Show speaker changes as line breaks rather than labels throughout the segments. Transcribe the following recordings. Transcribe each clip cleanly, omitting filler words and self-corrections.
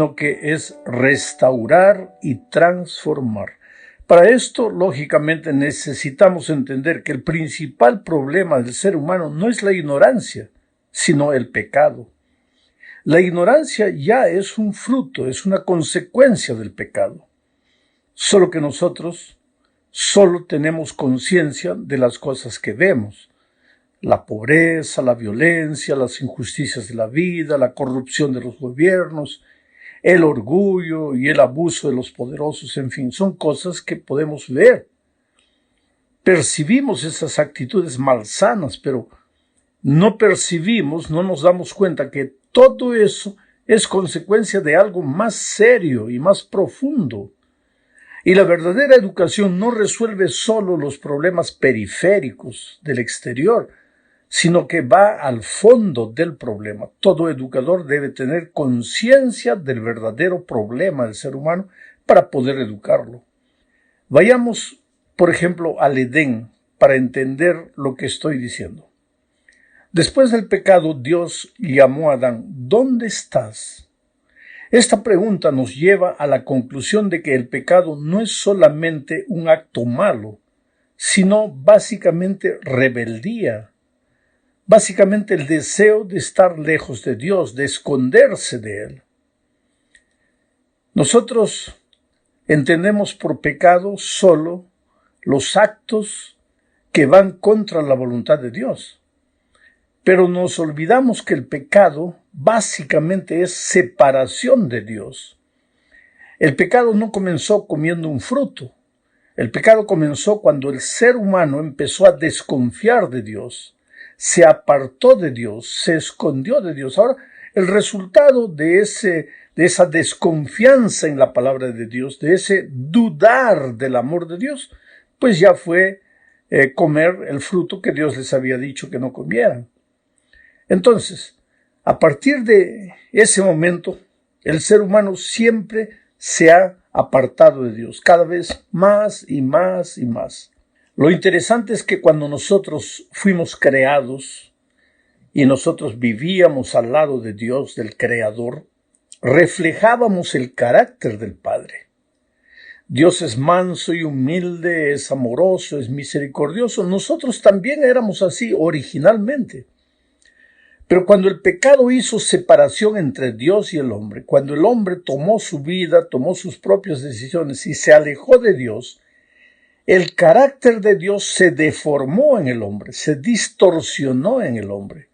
sino que es restaurar y transformar. Para esto, lógicamente, necesitamos entender que el principal problema del ser humano no es la ignorancia, sino el pecado. La ignorancia ya es un fruto, es una consecuencia del pecado. Solo que nosotros solo tenemos conciencia de las cosas que vemos. La pobreza, la violencia, las injusticias de la vida, la corrupción de los gobiernos, el orgullo y el abuso de los poderosos, en fin, son cosas que podemos ver. Percibimos esas actitudes malsanas, pero no percibimos, no nos damos cuenta que todo eso es consecuencia de algo más serio y más profundo. Y la verdadera educación no resuelve solo los problemas periféricos del exterior, sino que va al fondo del problema. Todo educador debe tener conciencia del verdadero problema del ser humano para poder educarlo. Vayamos, por ejemplo, al Edén para entender lo que estoy diciendo. Después del pecado, Dios llamó a Adán: ¿dónde estás? Esta pregunta nos lleva a la conclusión de que el pecado no es solamente un acto malo, sino básicamente rebeldía. Básicamente el deseo de estar lejos de Dios, de esconderse de Él. Nosotros entendemos por pecado solo los actos que van contra la voluntad de Dios. Pero nos olvidamos que el pecado básicamente es separación de Dios. El pecado no comenzó comiendo un fruto. El pecado comenzó cuando el ser humano empezó a desconfiar de Dios. Se apartó de Dios, se escondió de Dios. Ahora, el resultado de esa desconfianza en la palabra de Dios, de ese dudar del amor de Dios, pues ya fue comer el fruto que Dios les había dicho que no comieran. Entonces, a partir de ese momento, el ser humano siempre se ha apartado de Dios, cada vez más y más y más. Lo interesante es que cuando nosotros fuimos creados y nosotros vivíamos al lado de Dios, del Creador, reflejábamos el carácter del Padre. Dios es manso y humilde, es amoroso, es misericordioso. Nosotros también éramos así originalmente. Pero cuando el pecado hizo separación entre Dios y el hombre, cuando el hombre tomó su vida, tomó sus propias decisiones y se alejó de Dios, el carácter de Dios se deformó en el hombre, se distorsionó en el hombre.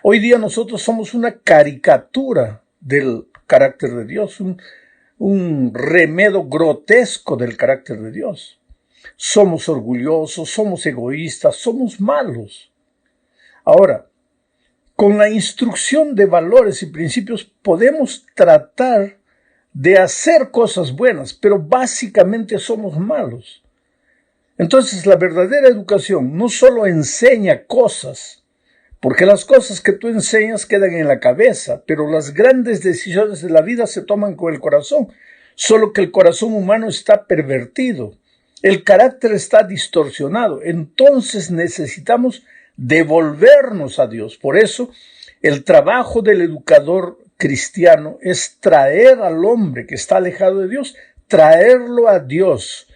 Hoy día nosotros somos una caricatura del carácter de Dios, un remedo grotesco del carácter de Dios. Somos orgullosos, somos egoístas, somos malos. Ahora, con la instrucción de valores y principios podemos tratar de hacer cosas buenas, pero básicamente somos malos. Entonces, la verdadera educación no solo enseña cosas, porque las cosas que tú enseñas quedan en la cabeza, pero las grandes decisiones de la vida se toman con el corazón, solo que el corazón humano está pervertido, el carácter está distorsionado, entonces necesitamos devolvernos a Dios. Por eso, el trabajo del educador cristiano es traer al hombre que está alejado de Dios, traerlo a Dios,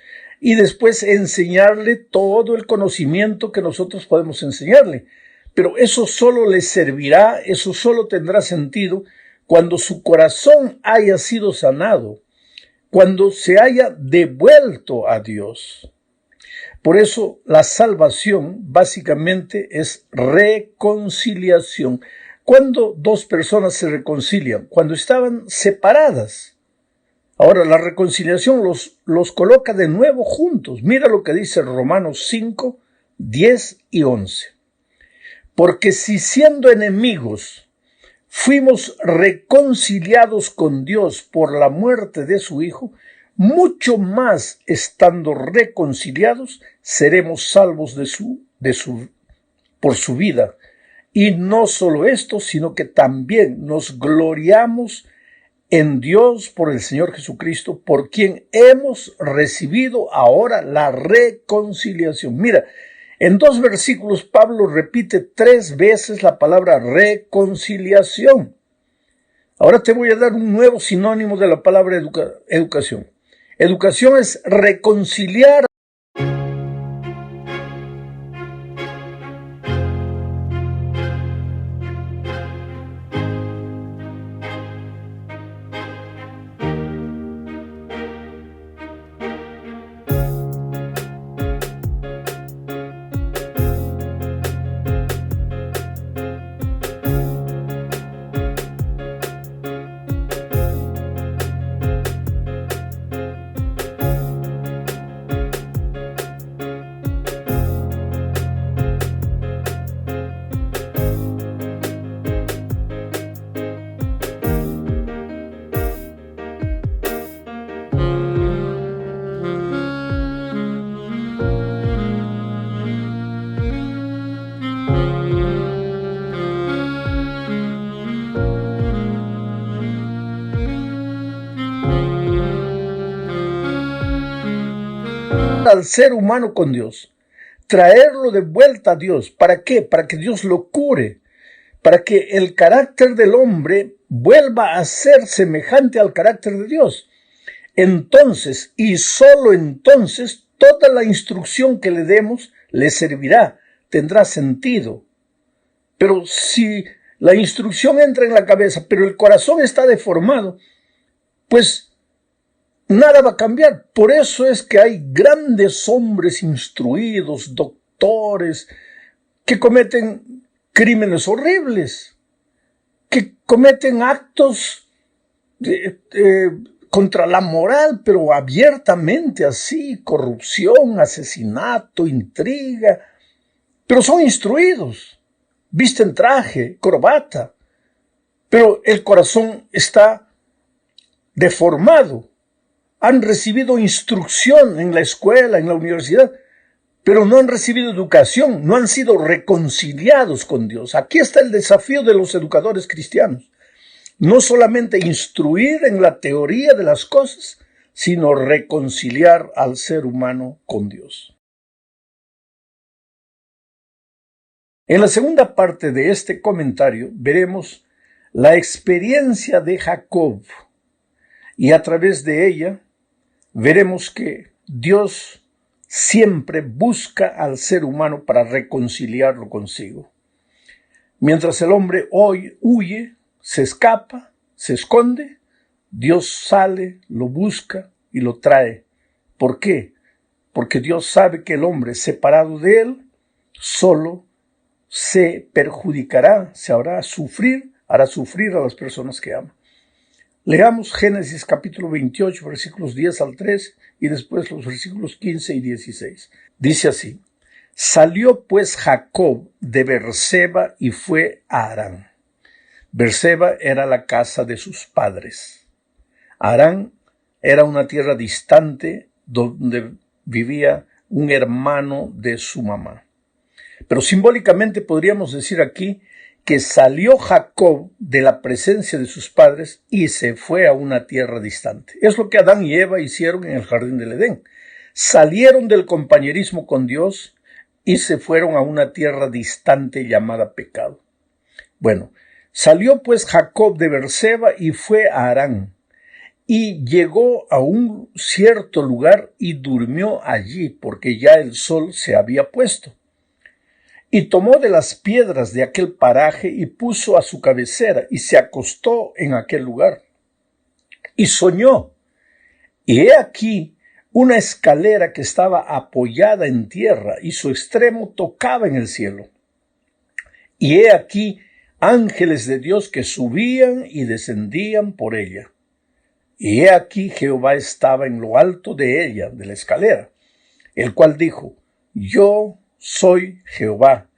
y después enseñarle todo el conocimiento que nosotros podemos enseñarle. Pero eso solo le servirá, eso solo tendrá sentido cuando su corazón haya sido sanado, cuando se haya devuelto a Dios. Por eso la salvación básicamente es reconciliación. ¿Cuándo dos personas se reconcilian? Cuando estaban separadas. Ahora, la reconciliación los coloca de nuevo juntos. Mira lo que dice Romanos 5, 10 y 11. Porque si siendo enemigos fuimos reconciliados con Dios por la muerte de su Hijo, mucho más estando reconciliados seremos salvos por su vida. Y no solo esto, sino que también nos gloriamos en Dios por el Señor Jesucristo, por quien hemos recibido ahora la reconciliación. Mira, en 2 versículos Pablo repite 3 veces la palabra reconciliación. Ahora te voy a dar un nuevo sinónimo de la palabra educación. Educación es reconciliar. Al ser humano con Dios, traerlo de vuelta a Dios. ¿Para qué? Para que Dios lo cure, para que el carácter del hombre vuelva a ser semejante al carácter de Dios. Entonces, y solo entonces, toda la instrucción que le demos le servirá, tendrá sentido. Pero si la instrucción entra en la cabeza, pero el corazón está deformado, pues nada va a cambiar. Por eso es que hay grandes hombres instruidos, doctores, que cometen crímenes horribles, que cometen actos contra la moral, pero abiertamente así, corrupción, asesinato, intriga, pero son instruidos, visten traje, corbata, pero el corazón está deformado. Han recibido instrucción en la escuela, en la universidad, pero no han recibido educación, no han sido reconciliados con Dios. Aquí está el desafío de los educadores cristianos. No solamente instruir en la teoría de las cosas, sino reconciliar al ser humano con Dios. En la segunda parte de este comentario veremos la experiencia de Jacob y a través de ella veremos que Dios siempre busca al ser humano para reconciliarlo consigo. Mientras el hombre hoy huye, se escapa, se esconde, Dios sale, lo busca y lo trae. ¿Por qué? Porque Dios sabe que el hombre separado de él solo se perjudicará, hará sufrir a las personas que ama. Leamos Génesis capítulo 28, versículos 10 al 3 y después los versículos 15 y 16. Dice así: Salió pues Jacob de Beerseba y fue a Harán. Beerseba era la casa de sus padres. Harán era una tierra distante donde vivía un hermano de su mamá. Pero simbólicamente podríamos decir aquí que salió Jacob de la presencia de sus padres y se fue a una tierra distante. Es lo que Adán y Eva hicieron en el jardín del Edén. Salieron del compañerismo con Dios y se fueron a una tierra distante llamada pecado. Bueno, salió pues Jacob de Beerseba y fue a Harán, y llegó a un cierto lugar y durmió allí, porque ya el sol se había puesto. Y tomó de las piedras de aquel paraje y puso a su cabecera, y se acostó en aquel lugar. Y soñó, y he aquí una escalera que estaba apoyada en tierra, y su extremo tocaba en el cielo. Y he aquí ángeles de Dios que subían y descendían por ella. Y he aquí Jehová estaba en lo alto de ella, de la escalera, el cual dijo: Yo soy Jehová,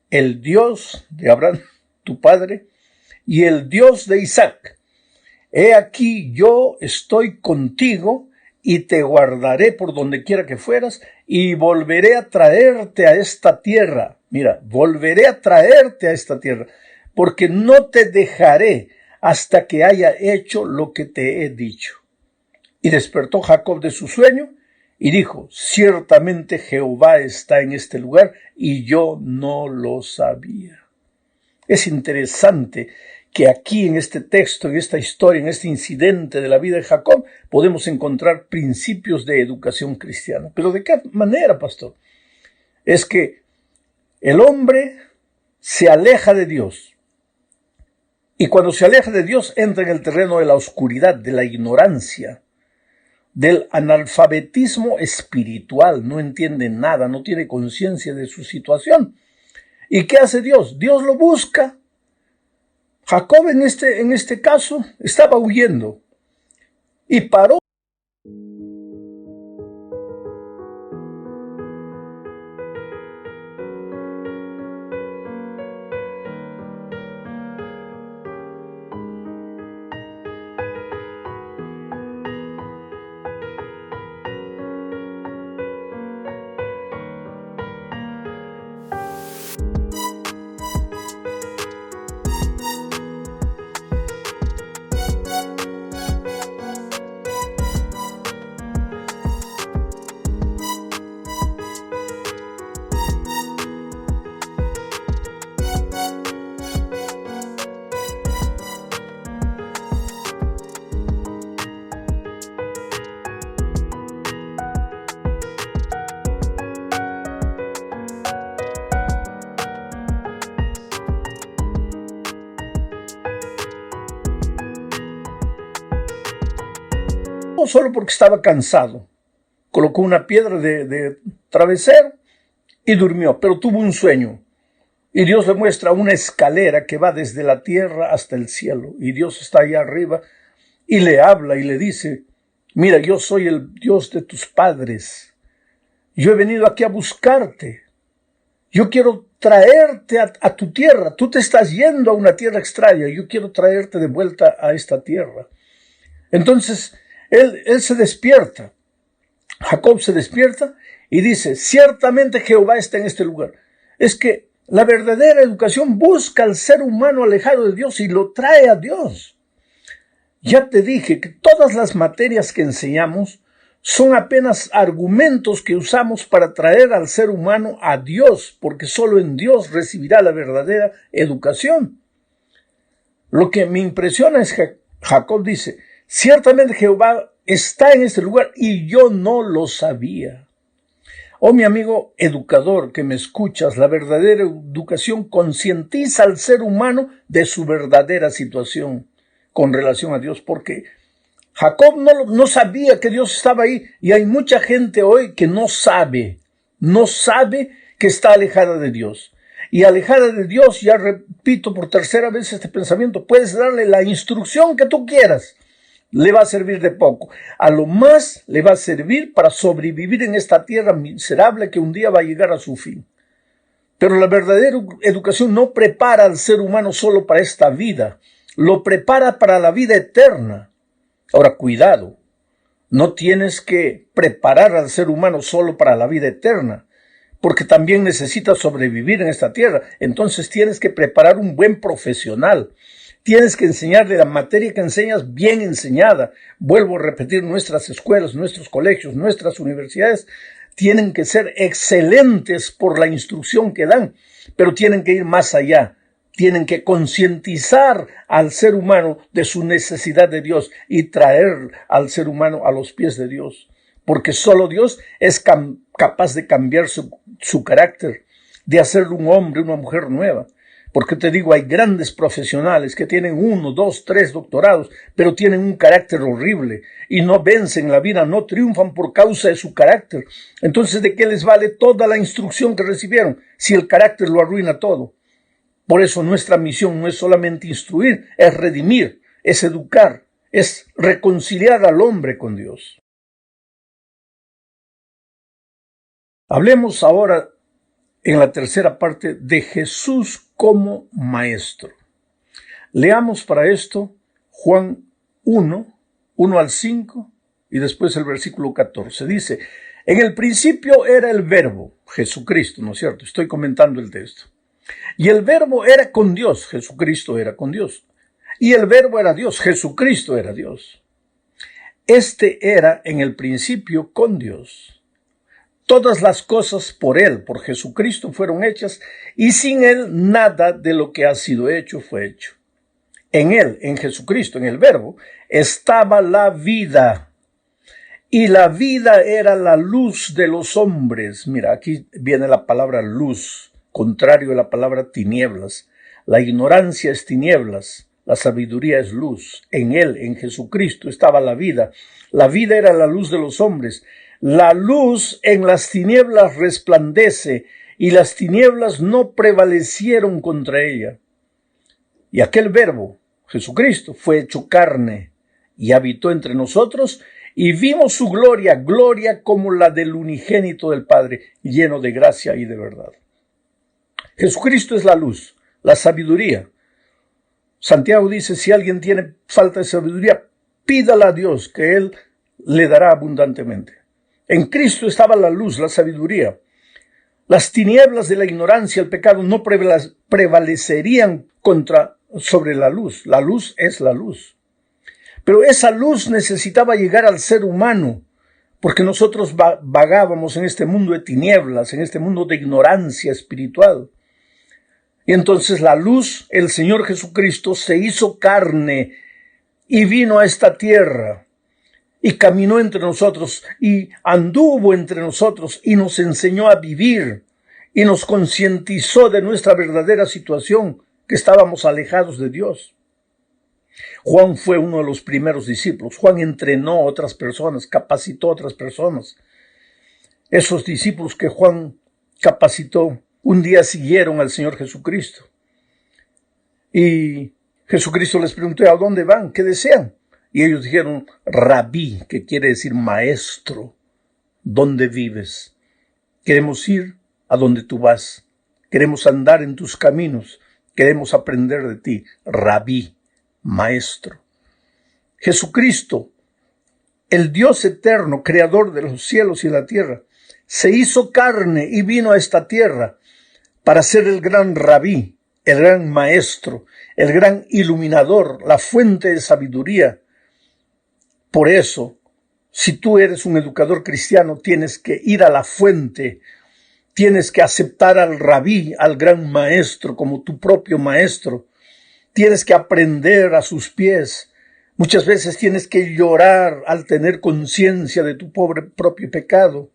el Dios de Abraham, tu padre, y el Dios de Isaac. He aquí yo estoy contigo y te guardaré por donde quiera que fueras y volveré a traerte a esta tierra. Mira, volveré a traerte a esta tierra, porque no te dejaré hasta que haya hecho lo que te he dicho. Y despertó Jacob de su sueño y dijo: Ciertamente Jehová está en este lugar y yo no lo sabía. Es interesante que aquí en este texto, en esta historia, en este incidente de la vida de Jacob, podemos encontrar principios de educación cristiana. ¿Pero de qué manera, pastor? Es que el hombre se aleja de Dios. Y cuando se aleja de Dios, entra en el terreno de la oscuridad, de la ignorancia, del analfabetismo espiritual. No entiende nada, no tiene conciencia de su situación. ¿Y qué hace Dios? Dios lo busca. Jacob en este caso estaba huyendo y paró. Solo porque estaba cansado. Colocó una piedra de travesero y durmió, pero tuvo un sueño. Y Dios le muestra una escalera que va desde la tierra hasta el cielo. Y Dios está allá arriba y le habla y le dice, mira, yo soy el Dios de tus padres. Yo he venido aquí a buscarte. Yo quiero traerte a tu tierra. Tú te estás yendo a una tierra extraña. Yo quiero traerte de vuelta a esta tierra. Entonces, él se despierta. Jacob se despierta y dice, ciertamente Jehová está en este lugar. Es que la verdadera educación busca al ser humano alejado de Dios y lo trae a Dios. Ya te dije que todas las materias que enseñamos son apenas argumentos que usamos para traer al ser humano a Dios, porque solo en Dios recibirá la verdadera educación. Lo que me impresiona es que Jacob dice, ciertamente Jehová está en este lugar y yo no lo sabía. Oh, mi amigo educador que me escuchas, la verdadera educación concientiza al ser humano de su verdadera situación con relación a Dios, porque Jacob no sabía que Dios estaba ahí y hay mucha gente hoy que no sabe que está alejada de Dios. Y alejada de Dios, ya repito por tercera vez este pensamiento, puedes darle la instrucción que tú quieras. Le va a servir de poco. A lo más le va a servir para sobrevivir en esta tierra miserable que un día va a llegar a su fin. Pero la verdadera educación no prepara al ser humano solo para esta vida, lo prepara para la vida eterna. Ahora, cuidado, no tienes que preparar al ser humano solo para la vida eterna, porque también necesita sobrevivir en esta tierra. Entonces tienes que preparar un buen profesional. Tienes que enseñarle la materia que enseñas bien enseñada. Vuelvo a repetir, nuestras escuelas, nuestros colegios, nuestras universidades tienen que ser excelentes por la instrucción que dan, pero tienen que ir más allá. Tienen que concientizar al ser humano de su necesidad de Dios y traer al ser humano a los pies de Dios. Porque solo Dios es capaz de cambiar su carácter, de hacerle un hombre, una mujer nueva. Porque te digo, hay grandes profesionales que tienen 1, 2, 3 doctorados, pero tienen un carácter horrible y no vencen la vida, no triunfan por causa de su carácter. Entonces, ¿de qué les vale toda la instrucción que recibieron si el carácter lo arruina todo? Por eso nuestra misión no es solamente instruir, es redimir, es educar, es reconciliar al hombre con Dios. Hablemos ahora en la tercera parte de Jesús como maestro. Leamos para esto Juan 1, 1 al 5 y después el versículo 14. Dice, en el principio era el verbo, Jesucristo, ¿no es cierto? Estoy comentando el texto. Y el verbo era con Dios, Jesucristo era con Dios. Y el verbo era Dios, Jesucristo era Dios. Este era en el principio con Dios. Todas las cosas por Él, por Jesucristo, fueron hechas, y sin Él nada de lo que ha sido hecho fue hecho. En él, en Jesucristo, en el Verbo, estaba la vida. Y la vida era la luz de los hombres. Mira, aquí viene la palabra luz, contrario a la palabra tinieblas. La ignorancia es tinieblas, la sabiduría es luz. En él, en Jesucristo, estaba la vida. La vida era la luz de los hombres. La luz en las tinieblas resplandece, y las tinieblas no prevalecieron contra ella. Y aquel Verbo, Jesucristo, fue hecho carne y habitó entre nosotros, y vimos su gloria, gloria como la del unigénito del Padre, lleno de gracia y de verdad. Jesucristo es la luz, la sabiduría. Santiago dice, si alguien tiene falta de sabiduría, pídala a Dios, que Él le dará abundantemente. En Cristo estaba la luz, la sabiduría. Las tinieblas de la ignorancia, el pecado, no prevalecerían sobre la luz. La luz es la luz. Pero esa luz necesitaba llegar al ser humano, porque nosotros vagábamos en este mundo de tinieblas, en este mundo de ignorancia espiritual. Y entonces la luz, el Señor Jesucristo, se hizo carne y vino a esta tierra. Y caminó entre nosotros, y anduvo entre nosotros, y nos enseñó a vivir, y nos concientizó de nuestra verdadera situación, que estábamos alejados de Dios. Juan fue uno de los primeros discípulos. Juan entrenó a otras personas, capacitó a otras personas. Esos discípulos que Juan capacitó, un día siguieron al Señor Jesucristo. Y Jesucristo les preguntó, ¿a dónde van? ¿Qué desean? Y ellos dijeron, Rabí, que quiere decir maestro, ¿dónde vives? Queremos ir a donde tú vas. Queremos andar en tus caminos. Queremos aprender de ti. Rabí, maestro. Jesucristo, el Dios eterno, creador de los cielos y la tierra, se hizo carne y vino a esta tierra para ser el gran Rabí, el gran maestro, el gran iluminador, la fuente de sabiduría. Por eso, si tú eres un educador cristiano, tienes que ir a la fuente, tienes que aceptar al Rabí, al gran maestro, como tu propio maestro. Tienes que aprender a sus pies. Muchas veces tienes que llorar al tener conciencia de tu propio pecado.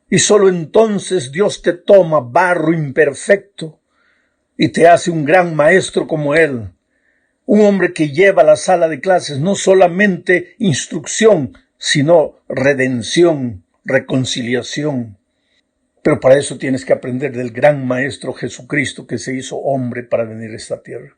Y solo entonces Dios te toma, barro imperfecto, y te hace un gran maestro como Él. Un hombre que lleva a la sala de clases no solamente instrucción, sino redención, reconciliación. Pero para eso tienes que aprender del gran Maestro Jesucristo, que se hizo hombre para venir a esta tierra.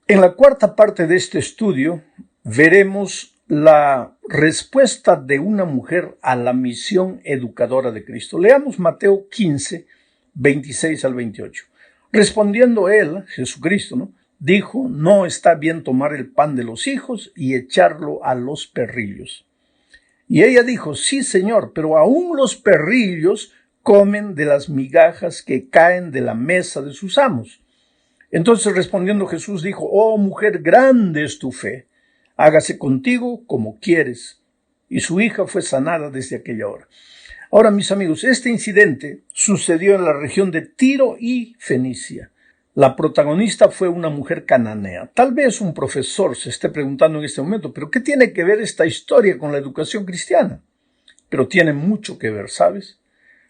En la cuarta parte de este estudio veremos la respuesta de una mujer a la misión educadora de Cristo. Leamos Mateo 15, 26 al 28. Respondiendo él, Jesucristo, dijo, no está bien tomar el pan de los hijos y echarlo a los perrillos. Y ella dijo, sí, Señor, pero aún los perrillos comen de las migajas que caen de la mesa de sus amos. Entonces respondiendo Jesús dijo, oh mujer, grande es tu fe, hágase contigo como quieres. Y su hija fue sanada desde aquella hora. Ahora, mis amigos, este incidente sucedió en la región de Tiro y Fenicia. La protagonista fue una mujer cananea. Tal vez un profesor se esté preguntando en este momento, ¿pero qué tiene que ver esta historia con la educación cristiana? Pero tiene mucho que ver, ¿sabes?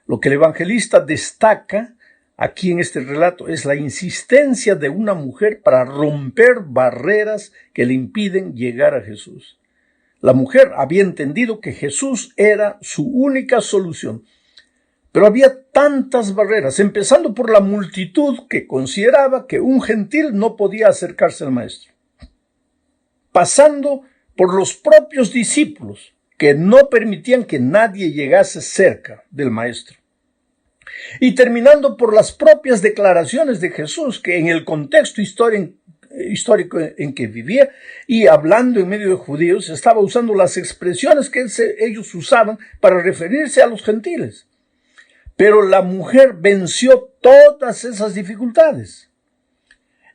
Lo que el evangelista destaca aquí en este relato es la insistencia de una mujer para romper barreras que le impiden llegar a Jesús. La mujer había entendido que Jesús era su única solución. Pero había tantas barreras, empezando por la multitud que consideraba que un gentil no podía acercarse al maestro, pasando por los propios discípulos que no permitían que nadie llegase cerca del maestro, y terminando por las propias declaraciones de Jesús, que en el contexto histórico en que vivía y hablando en medio de judíos, estaba usando las expresiones que ellos usaban para referirse a los gentiles. Pero la mujer venció todas esas dificultades.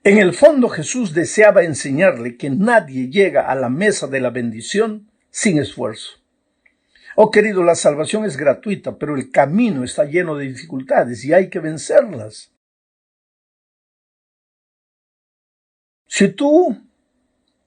En el fondo, Jesús deseaba enseñarle que nadie llega a la mesa de la bendición sin esfuerzo. Oh, querido, la salvación es gratuita, pero el camino está lleno de dificultades y hay que vencerlas. Si tú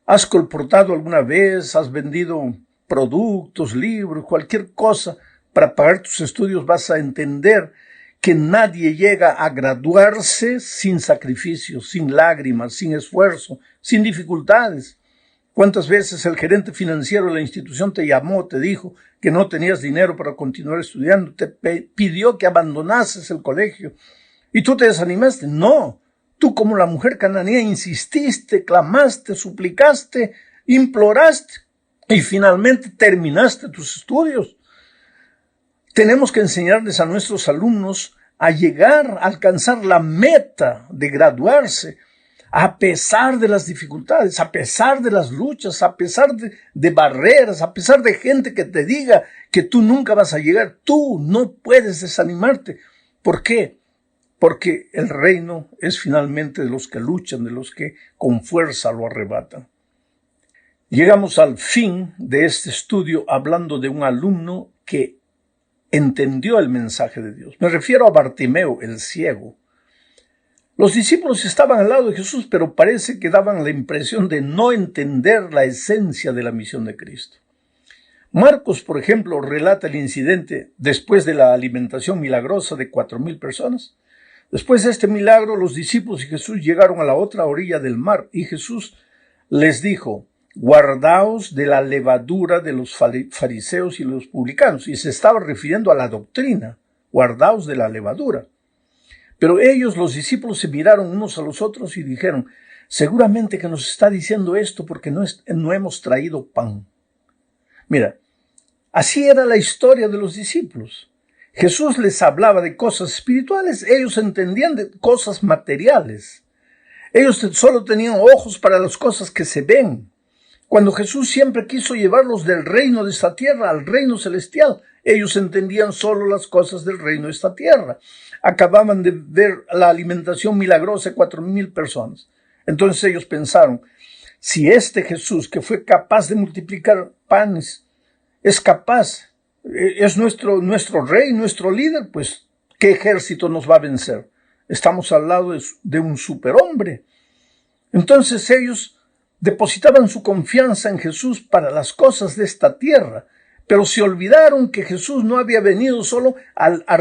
has colportado alguna vez, has vendido productos, libros, cualquier cosa para pagar tus estudios, vas a entender que nadie llega a graduarse sin sacrificio, sin lágrimas, sin esfuerzo, sin dificultades. ¿Cuántas veces el gerente financiero de la institución te llamó, te dijo que no tenías dinero para continuar estudiando, te pidió que abandonases el colegio y tú te desanimaste? No, tú como la mujer cananea insististe, clamaste, suplicaste, imploraste y finalmente terminaste tus estudios. Tenemos que enseñarles a nuestros alumnos a llegar, a alcanzar la meta de graduarse, a pesar de las dificultades, a pesar de las luchas, a pesar de barreras, a pesar de gente que te diga que tú nunca vas a llegar. Tú no puedes desanimarte. ¿Por qué? Porque el reino es finalmente de los que luchan, de los que con fuerza lo arrebatan. Llegamos al fin de este estudio hablando de un alumno que entendió el mensaje de Dios. Me refiero a Bartimeo, el ciego. Los discípulos estaban al lado de Jesús, pero parece que daban la impresión de no entender la esencia de la misión de Cristo. Marcos, por ejemplo, relata el incidente después de la alimentación milagrosa de 4,000 personas. Después de este milagro, los discípulos y Jesús llegaron a la otra orilla del mar y Jesús les dijo: guardaos de la levadura de los fariseos y los publicanos. Y se estaba refiriendo a la doctrina. Guardaos de la levadura. Pero ellos, los discípulos, se miraron unos a los otros y dijeron: seguramente que nos está diciendo esto porque no hemos traído pan. Mira, así era la historia de los discípulos. Jesús les hablaba de cosas espirituales, ellos entendían de cosas materiales. Ellos solo tenían ojos para las cosas que se ven. Cuando Jesús siempre quiso llevarlos del reino de esta tierra al reino celestial, ellos entendían solo las cosas del reino de esta tierra. Acababan de ver la alimentación milagrosa de 4,000 personas. Entonces ellos pensaron: si este Jesús, que fue capaz de multiplicar panes, es capaz, es nuestro rey, nuestro líder, pues ¿qué ejército nos va a vencer? Estamos al lado de un superhombre. Entonces ellos depositaban su confianza en Jesús para las cosas de esta tierra, pero se olvidaron que Jesús no había venido solo a